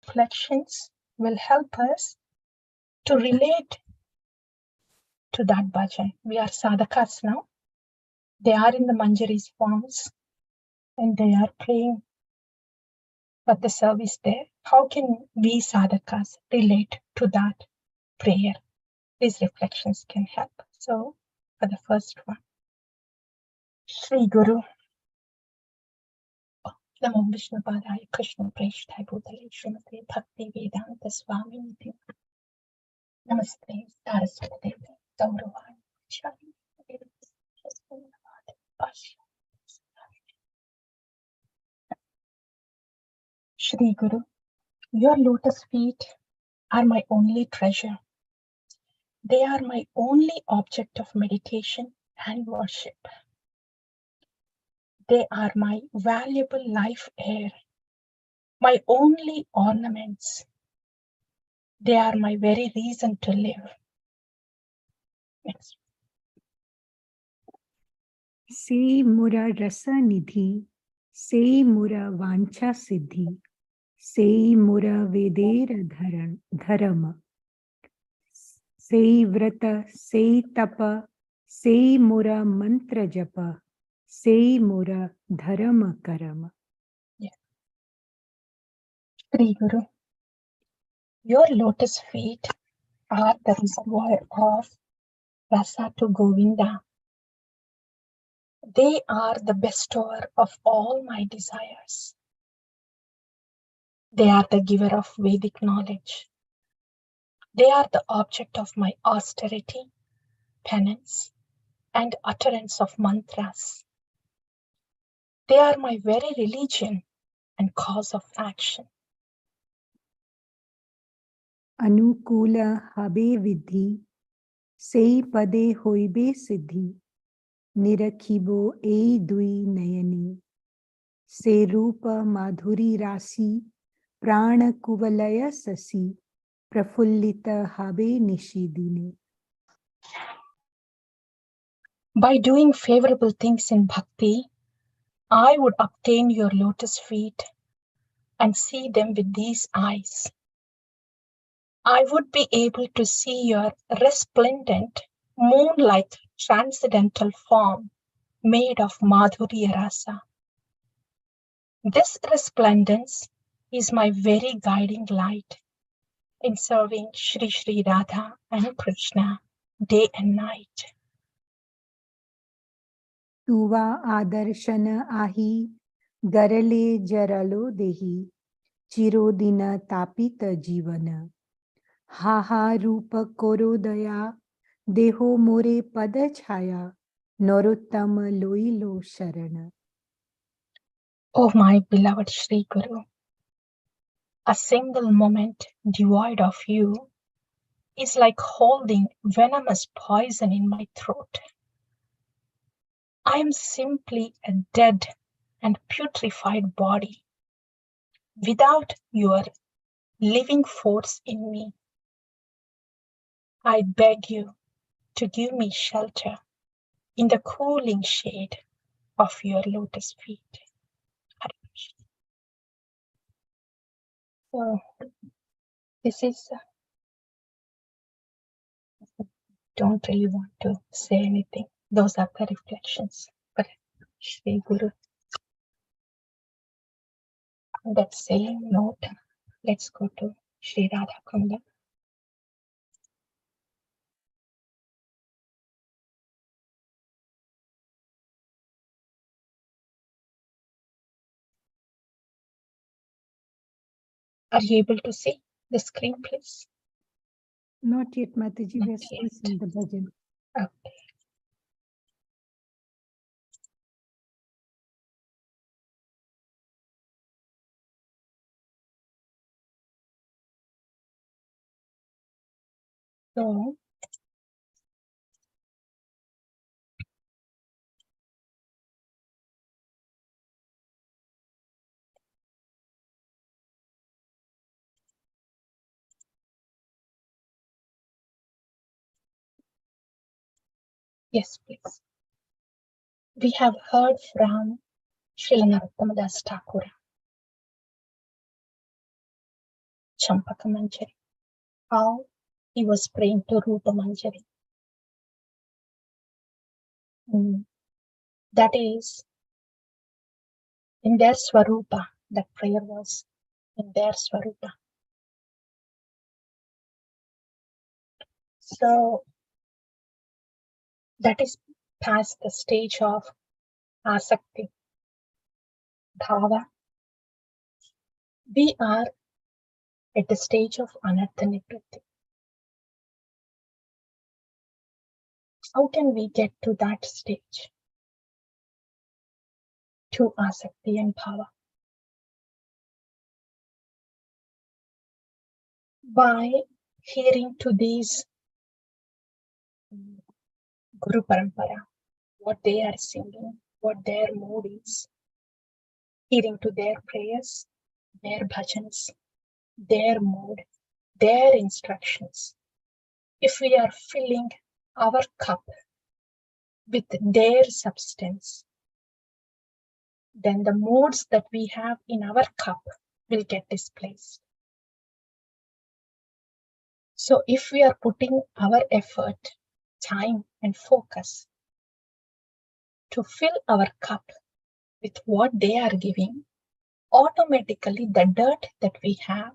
reflections will help us to relate to that bhajan. We are sadhakas now. They are in the Manjari's forms and they are praying for the service there. How can we sadhakas relate to that prayer? These reflections can help. So, for the first one, Shri Guru. Namo Vishnu Padaya Krishna Preshthaya Bhutale Srimate Bhakti Vedanta Swami Niti. Namaste Saraswati Devi Gauravani Chari. Shri Guru, your lotus feet are my only treasure. They are my only object of meditation and worship. They are my valuable life air, my only ornaments. They are my very reason to live. Next. Se mura rasa nidhi, se mura vancha siddhi, se mura vedera dharama, se vrata, se tapa, se mura mantra japa, se mura dharama karama. Yeah. Shri Guru, your lotus feet are the reservoir of rasa to Govinda. They are the bestower of all my desires. They are the giver of Vedic knowledge. They are the object of my austerity, penance, and utterance of mantras. They are my very religion and cause of action. Anukula habe vidhi, sei pade hoibe siddhi, nirakhibo ei dui nayani, se rupa madhuri rasi, prana kuvalaya sasi, prafullita habe nishidine. By doing favorable things in bhakti, I would obtain your lotus feet and see them with these eyes. I would be able to see your resplendent, moon-like transcendental form made of Madhurya Rasa. This resplendence is my very guiding light in serving Shri Shri Radha and Krishna day and night. Tuva adarshana ahi, garale jaralo dehi, chirodina tapita jivana. Haha rupa korodaya, deho more padachaya, norottama loilo sharana. Oh my beloved Shri Guru, a single moment devoid of you is like holding venomous poison in my throat. I am simply a dead and putrefied body without your living force in me. I beg you to give me shelter in the cooling shade of your lotus feet. So this is, don't really want to say anything. Those are the reflections. But Shri Guru, on that same note, let's go to Shri Radha Kunda. Are you able to see the screen, please? Not yet, Mataji. We are still yet. seeing the bhajan. Okay. So, yes, please. We have heard from Srila Narottama Das Thakur. Champaka Manjari, how he was praying to Rupa Manjari. That is, in their Swarupa, that prayer was in their Swarupa. So that is past the stage of Asakti, Bhava. We are at the stage of Anartha Nivritti. How can we get to that stage? To Asakti and Bhava. By hearing to these Guru Parampara, what they are singing, what their mood is, hearing to their prayers, their bhajans, their mood, their instructions. If we are filling our cup with their substance, then the moods that we have in our cup will get displaced. So if we are putting our effort, time, and focus to fill our cup with what they are giving, automatically the dirt that we have,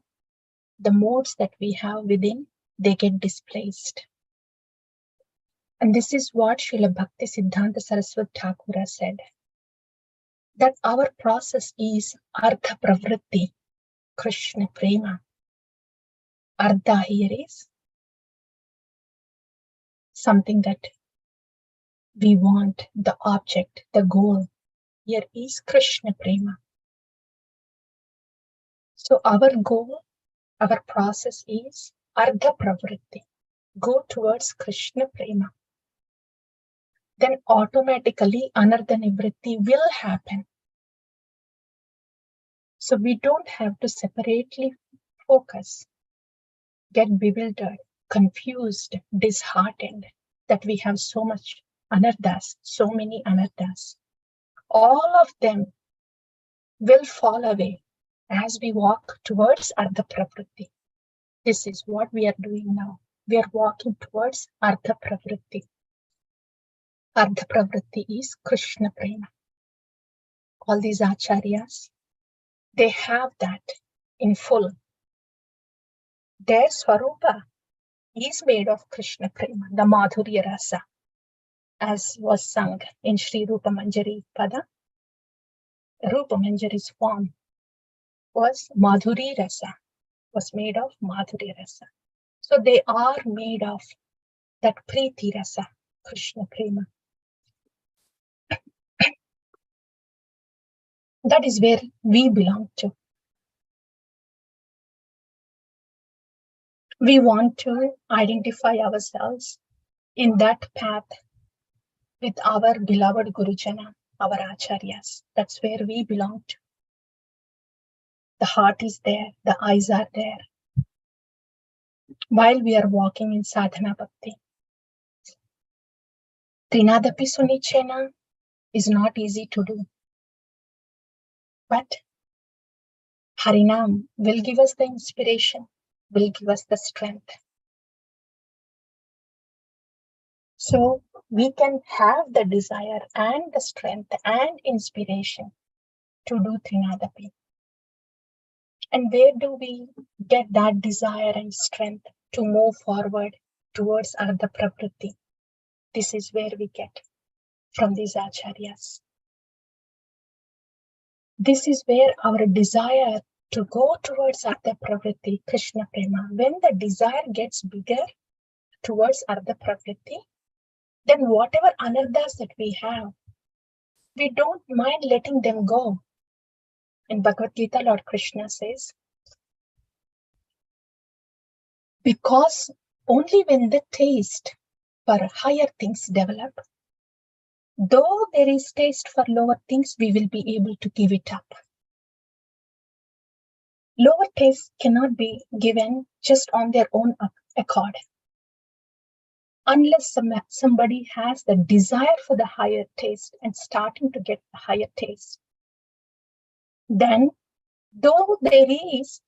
the modes that we have within, they get displaced. And this is what Srila Bhakti Siddhanta Saraswati Thakura said, that our process is Artha Pravritti, Krishna Prema. Artha here is something that we want, the object, the goal. Here is Krishna Prema. So our goal, our process is Ardha Pravritti. Go towards Krishna Prema. Then automatically Anartha Nivritti will happen. So we don't have to separately focus, get bewildered, confused, disheartened that we have so much anarthas, so many anarthas. All of them will fall away as we walk towards Ardha Pravritti. This is what we are doing now. We are walking towards Ardha Pravritti. Ardha Pravritti is Krishna Prema. All these acharyas, they have that in full. Their Swarupa is made of Krishna Prema, the Madhurya Rasa, as was sung in Sri Rupa Manjari Pada. Rupa Manjari's form was Madhuri Rasa, was made of Madhurya Rasa. So they are made of that Preeti Rasa, Krishna Prema. That is where we belong to. We want to identify ourselves in that path with our beloved Gurujana, our Acharyas. That's where we belong to. The heart is there, the eyes are there. While we are walking in sadhana bhakti, Trinadapi Sunichena is not easy to do. But Harinam will give us the inspiration, will give us the strength. So we can have the desire and the strength and inspiration to do Trinadapi. And where do we get that desire and strength to move forward towards Ardha Pravritti? This is where we get from these acharyas. This is where our desire to go towards Ardha Pravritti, Krishna Prema, when the desire gets bigger towards Ardha Pravritti, then whatever anarthas that we have, we don't mind letting them go. In Bhagavad Gita, Lord Krishna says, because only when the taste for higher things develop, though there is taste for lower things, we will be able to give it up. Lower taste cannot be given just on their own accord. Unless somebody has the desire for the higher taste and starting to get the higher taste, then though there is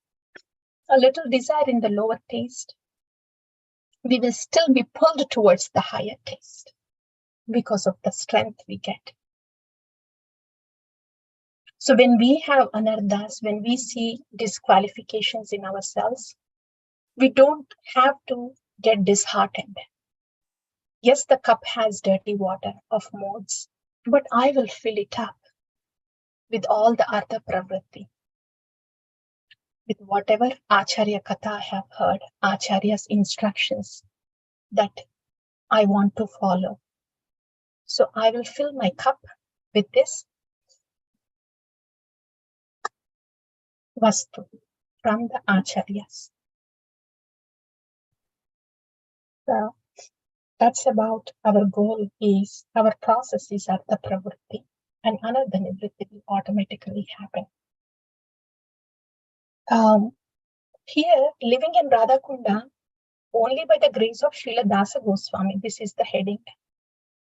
a little desire in the lower taste, we will still be pulled towards the higher taste because of the strength we get. So when we have anarthas, when we see disqualifications in ourselves, we don't have to get disheartened. Yes, the cup has dirty water of modes, but I will fill it up with all the artha pravritti, with whatever Acharya Katha I have heard, Acharya's instructions that I want to follow. So I will fill my cup with this vastu from the Acharyas. So that's about our goal is, our process is artha pravritti, and anartha nivritti will automatically happen. Here, living in Radhakunda, only by the grace of Srila Dasa Goswami, this is the heading.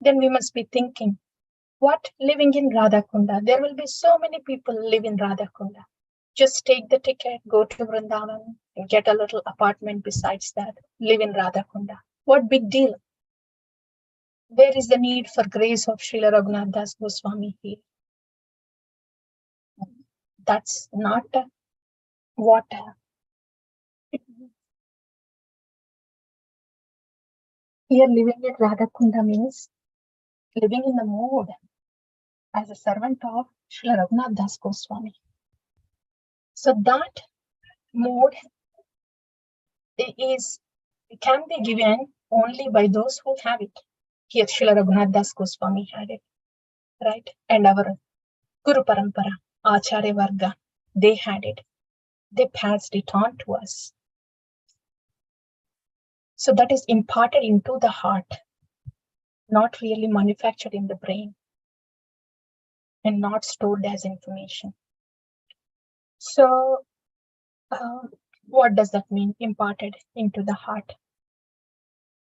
Then we must be thinking, what living in Radhakunda? There will be so many people live in Radhakunda. Just take the ticket, go to Vrindavan, and get a little apartment besides that, live in Radhakunda. What big deal? Where is the need for grace of Srila Raghunath Das Goswami here? That's not what here living in Radhakunda means living in the mode as a servant of Srila Raghunath Das Goswami. So that mode can be given only by those who have it. Here Srila Raghunath Das Goswami had it, right? And our Guru Parampara, Acharya Varga, they had it. They passed it on to us. So that is imparted into the heart, not really manufactured in the brain and not stored as information. So what does that mean, imparted into the heart?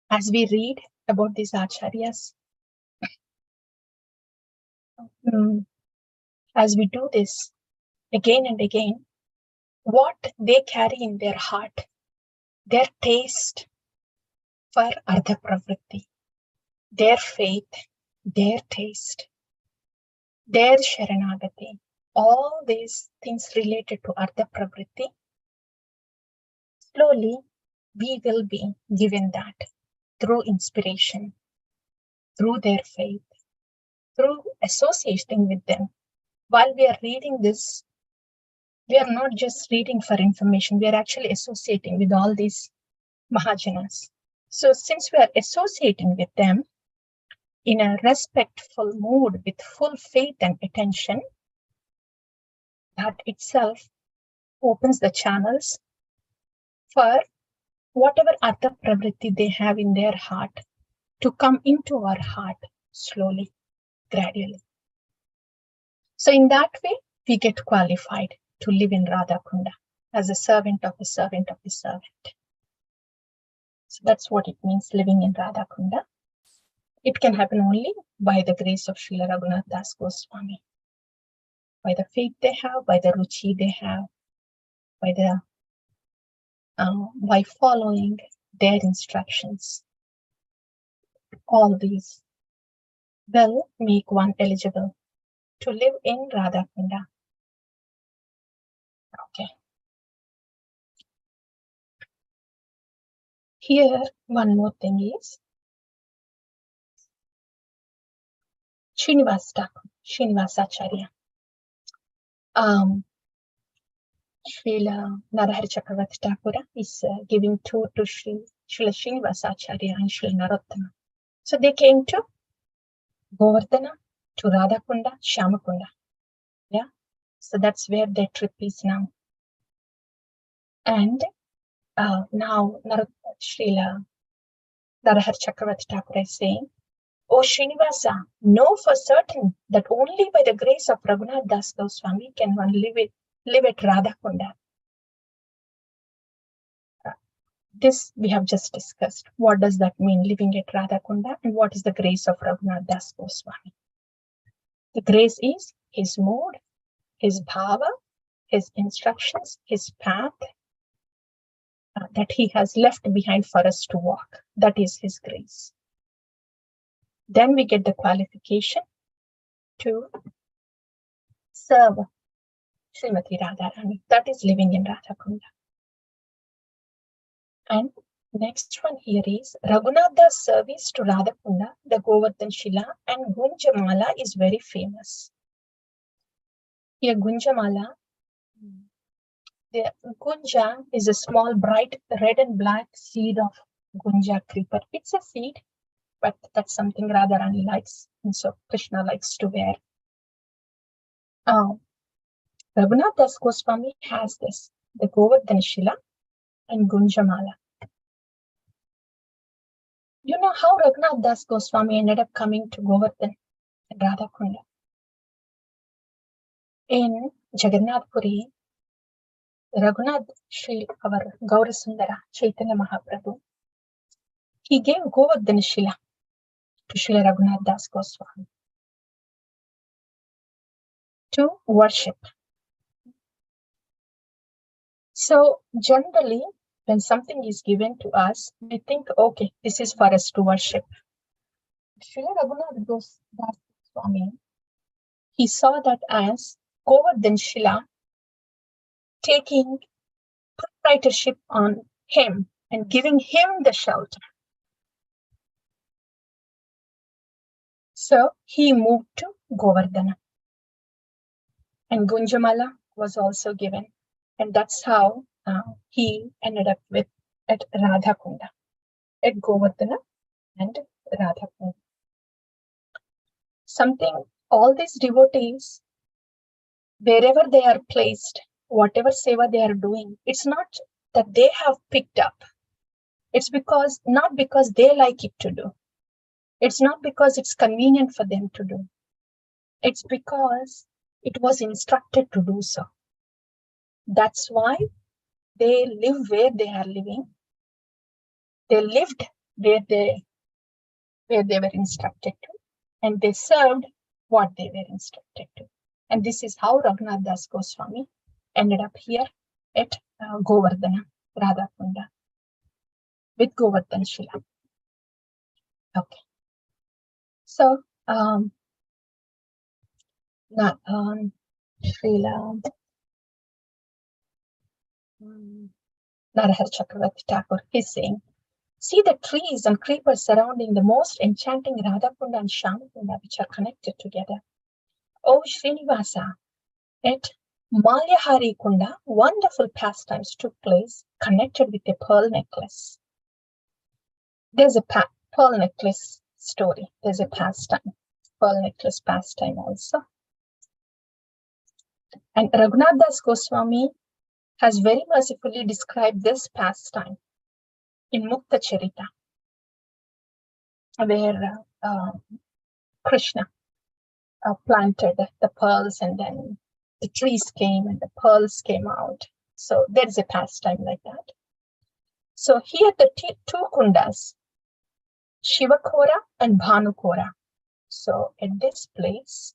As we read about these acharyas, as we do this again and again, what they carry in their heart, their taste for artha pravritti, their faith, their taste, their sharanagati, all these things related to artha pravritti, slowly we will be given that through inspiration, through their faith, through associating with them. While we are reading this, we are not just reading for information, we are actually associating with all these Mahajanas. So since we are associating with them in a respectful mood with full faith and attention, that itself opens the channels for whatever artha pravritti they have in their heart to come into our heart slowly, gradually. So in that way, we get qualified to live in Radhakunda as a servant of the servant of the servant. So that's what it means, living in Radhakunda. It can happen only by the grace of Srila Raghunath Das Goswami, by the faith they have, by the ruchi they have, by following their instructions. All these will make one eligible to live in Radhakunda. Okay. Here, one more thing is Srinivasacharya. Srila Narahari Chakravarti Thakura is giving tour to Srila Srinivasacharya and Srila Narottama. So they came to Govardhana, to Radhakunda, Shyamakunda. Yeah, so that's where their trip is now. And now Srila Narahari Chakravarti Thakura is saying, "O Srinivasa, know for certain that only by the grace of Raghunath Das Goswami can one live at Radhakunda." This we have just discussed. What does that mean, living at Radhakunda, and what is the grace of Raghunath Das Goswami? The grace is his mood, his bhava, his instructions, his path, that he has left behind for us to walk. That is his grace. Then we get the qualification to serve Srimati Radharani. That is living in Radhakunda. And next one here is Raghunath's service to Radhakunda, the Govardhan Shila and Gunjamala is very famous. Here Gunjamala, the Gunja is a small bright red and black seed of Gunja creeper. It's a seed, but that's something Radharani likes, and so Krishna likes to wear. Raghunath Das Goswami has this, the Govardhan Shila and Gunjamala. You know how Raghunath Das Goswami ended up coming to Govardhan and Radhakunda? In Jagannath Puri, Raghunath Shri, our Gaurasundara, Chaitanya Mahaprabhu, he gave Govardhan Shila to Srila Raghunath Das Goswami to worship. So generally, when something is given to us, we think, okay, this is for us to worship. Srila Raghunath Das Goswami, he saw that as Govardhan Shila taking proprietorship on him and giving him the shelter. So he moved to Govardhana. And Gunjamala was also given. And that's how he ended up at Radhakunda, at Govardhana and Radhakunda. All these devotees, wherever they are placed, whatever seva they are doing, it's not that they have picked up. It's not because they like it to do. It's not because it's convenient for them to do. It's because it was instructed to do so. That's why they live where they are living. They lived where they were instructed to, and they served what they were instructed to. And this is how Raghunath Das Goswami ended up here at Govardhana, Radhakunda, with Govardhan Shila. Okay. So, Srila Narahar Chakravarti Thakur is saying, see the trees and creepers surrounding the most enchanting Radhakunda and Shyamakunda, which are connected together. Oh Srinivasa, at Malyahari Kunda, wonderful pastimes took place connected with a pearl necklace. There's a pearl necklace story. There's a pastime, pearl necklace pastime also. And Raghunath Das Goswami has very mercifully described this pastime in Mukta Charita, where Krishna planted the pearls and then the trees came and the pearls came out. So there's a pastime like that. So here the two kundas, Shivakora and Bhanukora. So at this place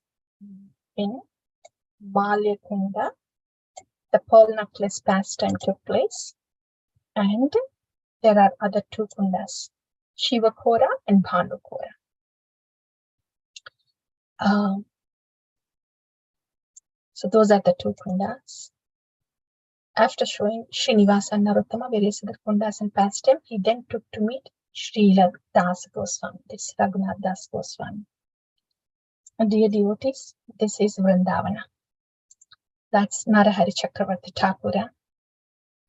in Malyakunda, the pearl necklace pastime took place, and there are other two kundas, Shivakora and Bhanukora. So those are the two kundas. After showing Srinivasa and Narottama various other kundas and pastime, he then took to meet Srila Das Goswami, this Raghunath Das Goswami. And dear devotees, this is Vrindavana. That's Narahari Chakravarti Thakura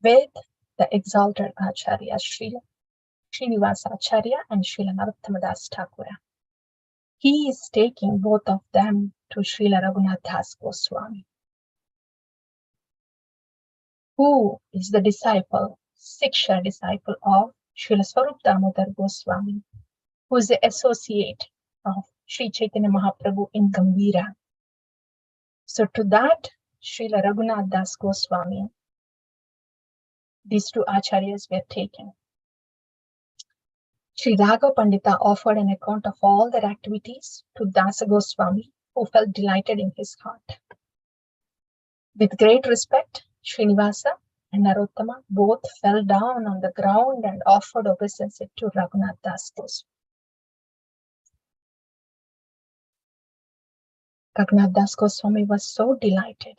with the exalted Acharya Srila Srinivasa Acharya and Srila Narottama Das Thakura. He is taking both of them to Srila Raghunath Das Goswami, who is the disciple, Siksha disciple of Srila Swarup Damodar Goswami, who is the associate of Sri Chaitanya Mahaprabhu in Gambhira. So to that Srila Raghunath Das Goswami, these two acharyas were taken. Sri Raghav Pandita offered an account of all their activities to Dasa Goswami, who felt delighted in his heart. With great respect, Srinivasa and Narottama both fell down on the ground and offered obeisance to Raghunath Das Goswami. Raghunath Das Goswami was so delighted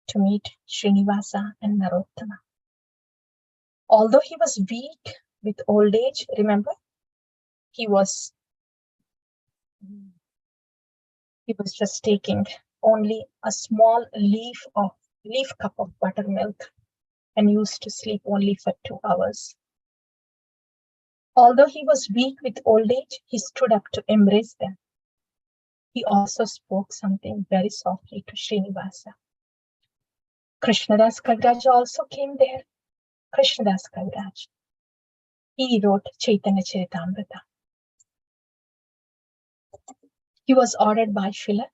to meet Srinivasa and Narottama. Although he was weak with old age, remember, he was just taking only a small leaf cup of buttermilk and used to sleep only for 2 hours. Although he was weak with old age, he stood up to embrace them. He also spoke something very softly to Srinivasa. Krishnadas Kaviraj also came there. Krishnadas Kaviraj. He wrote Chaitanya Charitamrita. He was ordered by Srila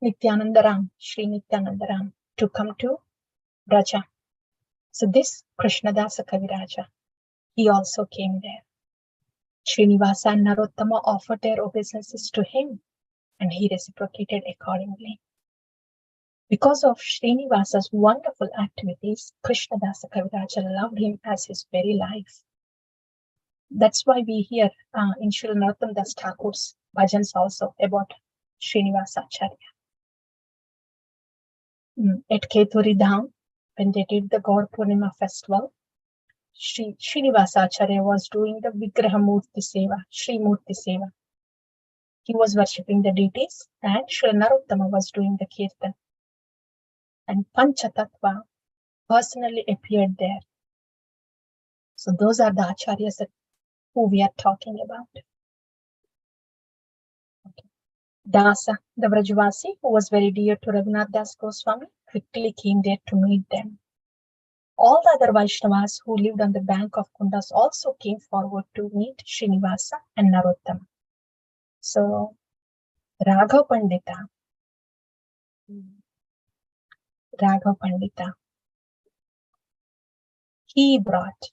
Nityanandaram, Sri Nityanandaram, to come to Braja. So this Krishnadasa Kaviraja, he also came there. Srinivasa and Narottama offered their obeisances to him, and he reciprocated accordingly. Because of Srinivasa's wonderful activities, Krishnadasa Kaviraja loved him as his very life. That's why we hear in Srila Narottam Das Thakur's bhajans also about Srinivasa Acharya. At Keturi Dham, when they did the Gaur Purnima festival, Srinivasa Acharya was doing the Vigraha Murti Seva, Sri Murti Seva. He was worshipping the deities, and Srila Narottama was doing the Kirtan. And Panchatattva personally appeared there. So those are the Acharyas who we are talking about. Okay. Dasa, the Vrajavasi, who was very dear to Raghunath Das Goswami, quickly came there to meet them. All the other Vaishnavas who lived on the bank of Kundas also came forward to meet Srinivasa and Narottama. So, Raghav Pandita, he brought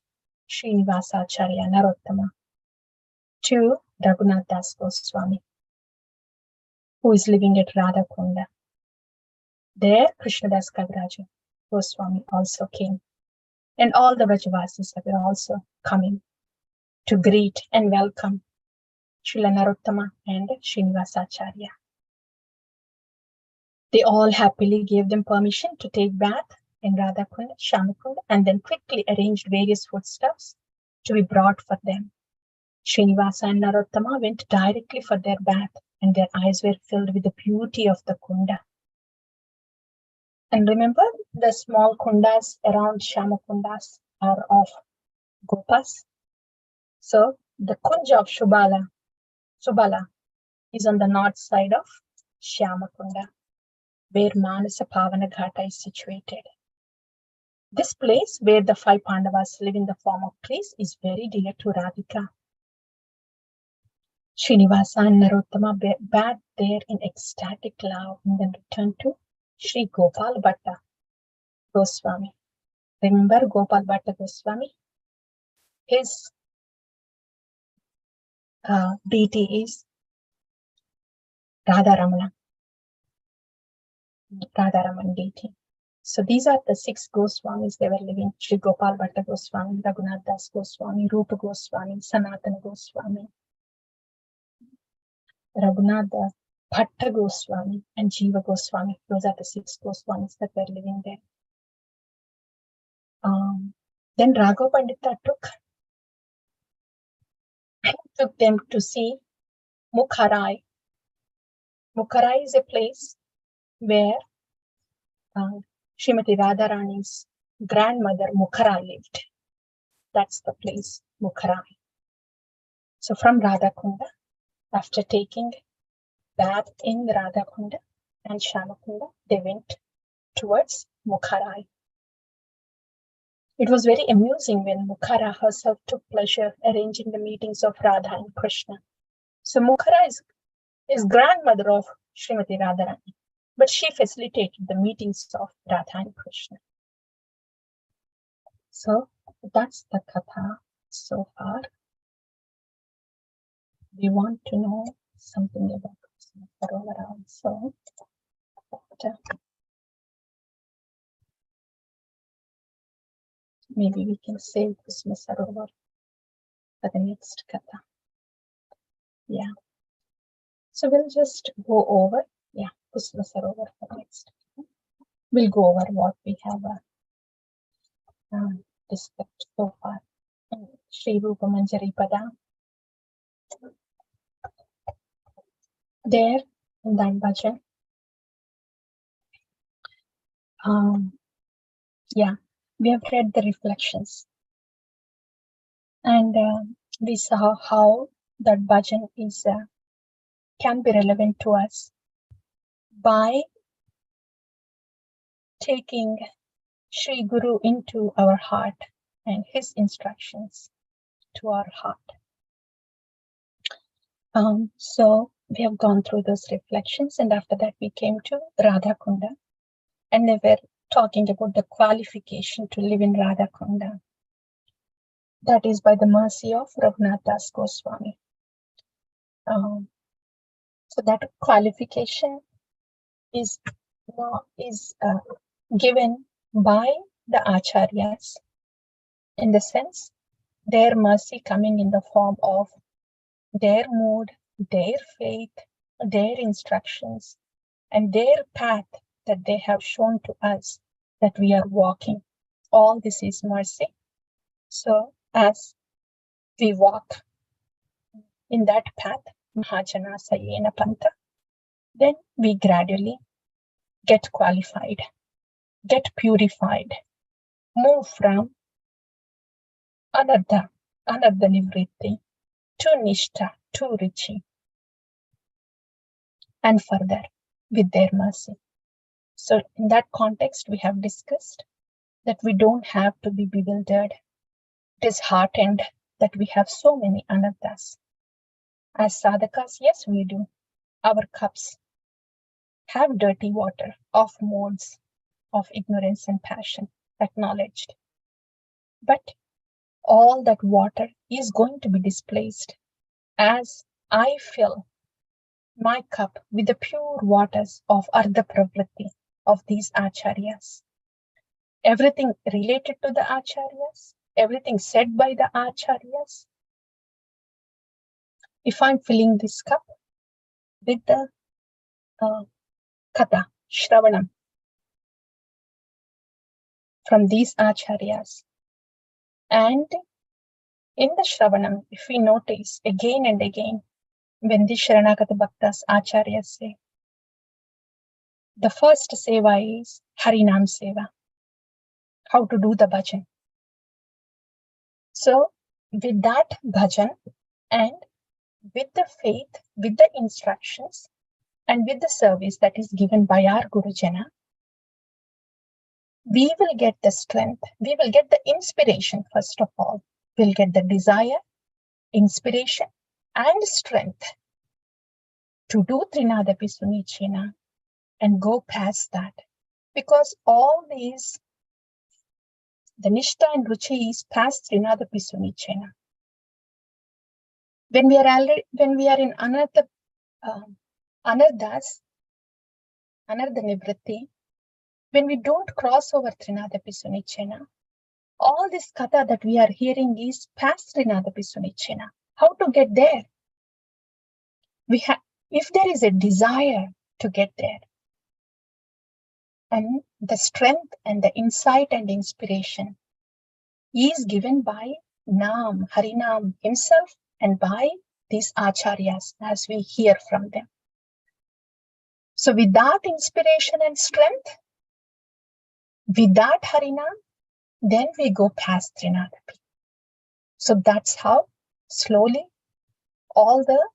Srinivasa Acharya Narottama to Raghunath Das Goswami, who is living at Radhakunda. There, Krishnadas Kaviraj Goswami also came. And all the Vrajavasis were also coming to greet and welcome Srila Narottama and Srinivasa Acharya. They all happily gave them permission to take bath in Radhakunda, Shamakunda, and then quickly arranged various foodstuffs to be brought for them. Srinivasa and Narottama went directly for their bath, and their eyes were filled with the beauty of the kunda. And remember, the small kundas around Shamakundas are of Gopas. So the Kunja of Subala is on the north side of Shyamakunda, where Manasa Pavana Ghata is situated. This place where the 5 Pandavas live in the form of trees is very dear to Radhika. Srinivasa and Narottama bathed there in ecstatic love and then returned to Sri Gopal Bhatta Goswami. Remember Gopal Bhatta Goswami? His deity is Radharaman deity. So these are the 6 Goswamis they were living: Sri Gopal Bhatta Goswami, Raghunath Das Goswami, Rupa Goswami, Sanatana Goswami, Raghunath Bhatta Goswami, and Jiva Goswami. Those are the 6 Goswamis that were living there. Then Raghav Pandita took them to see Mukharai. Mukharai is a place where Srimati Radharani's grandmother Mukhara lived. That's the place, Mukharai. So from Radhakunda, after taking bath in Radhakunda and Shamakunda, they went towards Mukharai. It was very amusing when Mukhara herself took pleasure arranging the meetings of Radha and Krishna. So Mukhara is grandmother of Srimati Radharani, but she facilitated the meetings of Radha and Krishna. So that's the katha so far. We want to know something about Krishna Sarovar also. maybe we can save Kusma Sarovar for the next Katha. Yeah. So we'll just go over, Kusma Sarovar for next. We'll go over what we have discussed so far. Shri Rupa Manjari Pada. There in that bhajan, we have read the reflections, and we saw how that bhajan is can be relevant to us by taking Sri Guru into our heart and his instructions to our heart. So we have gone through those reflections, and after that we came to Radha Kunda, and they were talking about the qualification to live in Radha Kunda. That is by the mercy of Raghunath Das Goswami. So that qualification is given by the acharyas, in the sense their mercy coming in the form of their mood, their faith, their instructions, and their path that they have shown to us that we are walking. All this is mercy. So as we walk in that path, Mahajana Sayena Panta, then we gradually get qualified, get purified, move from anartha nivritti to nishta, to richi, and further with their mercy. So in that context, we have discussed that we don't have to be bewildered, disheartened that we have so many anarthas. As sadhakas, yes, we do. Our cups have dirty water of modes of ignorance and passion acknowledged. But all that water is going to be displaced as I fill my cup with the pure waters of Ardha Pravritti of these acharyas. Everything related to the acharyas, everything said by the acharyas. If I'm filling this cup with the Katha, Shravanam, from these acharyas, and in the Shravanam, if we notice again and again, when the Sharanagata Bhaktas acharyas say, the first seva is Harinam Seva, how to do the bhajan. So with that bhajan and with the faith, with the instructions, and with the service that is given by our Gurujana, we will get the strength, we will get the inspiration first of all. We'll get the desire, inspiration, and strength to do Trinadapi Sunichena and go past that. Because all these, the Nishta and Ruchi is past Trinadapi Sunichena. When we are in Anartha Nivritti, when we don't cross over Trinadapi Sunichena, all this katha that we are hearing is past Trinadapi Sunichena. How to get there? If there is a desire to get there, and the strength and the insight and inspiration is given by Nam, Harinam himself, and by these acharyas as we hear from them. So with that inspiration and strength, with that Harinam, then we go past Trinadapi. So that's how slowly all the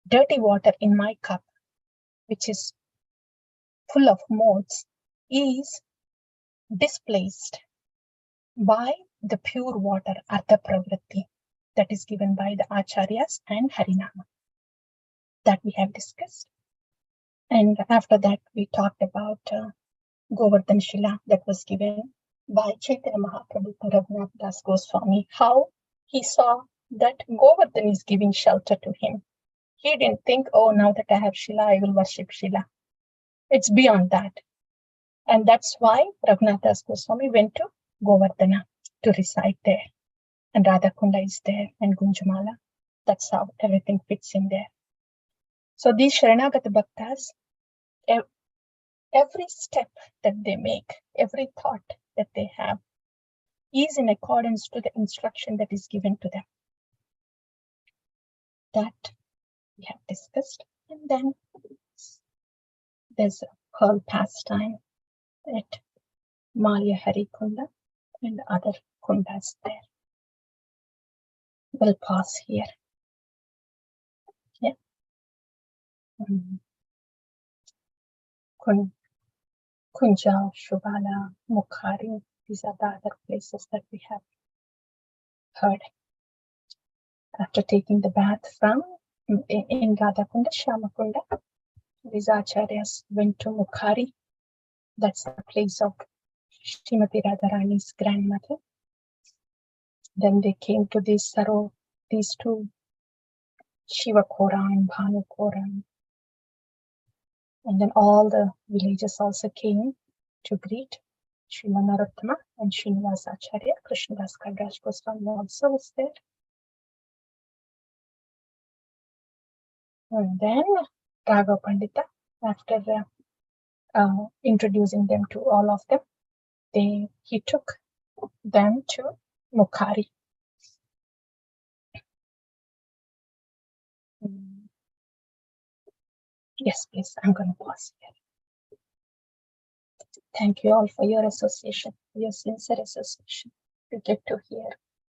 dirty water in my cup, which is full of modes, is displaced by the pure water, Ardha Pravritti, that is given by the Acharyas and Harinama, that we have discussed. And after that, we talked about Govardhan Shila that was given by Chaitanya Mahaprabhu to Raghunath Das Goswami, how he saw that Govardhan is giving shelter to him. He didn't think, oh, now that I have Shila, I will worship Shila. It's beyond that. And that's why Raghunath Das Goswami went to Govardhana to recite there. And Radhakunda is there and Gunjamala. That's how everything fits in there. So these Sharanagata Bhaktas, every step that they make, every thought that they have is in accordance to the instruction that is given to them. That we have discussed. And then there's a Pearl pastime at Maya Hari Kunda and other kundas there. We'll pause here. Yeah. Kunja, Shubhala, Mukhari, these are the other places that we have heard. After taking the bath from in Radhakunda, Shyamakunda, these acharyas went to Mukhari. That's the place of Srimati Radharani's grandmother. Then they came to these two, Shiva Kora and Bhanu Kora. And then all the villages also came to greet Srila Narottama and Srinivas Acharya. Krishnadas Kaviraj Goswami also was there. And then Raghav Pandita, after introducing them to all of them, he took them to Mukhari. Yes, please, I'm going to pause here. Thank you all for your association, your sincere association. We get to hear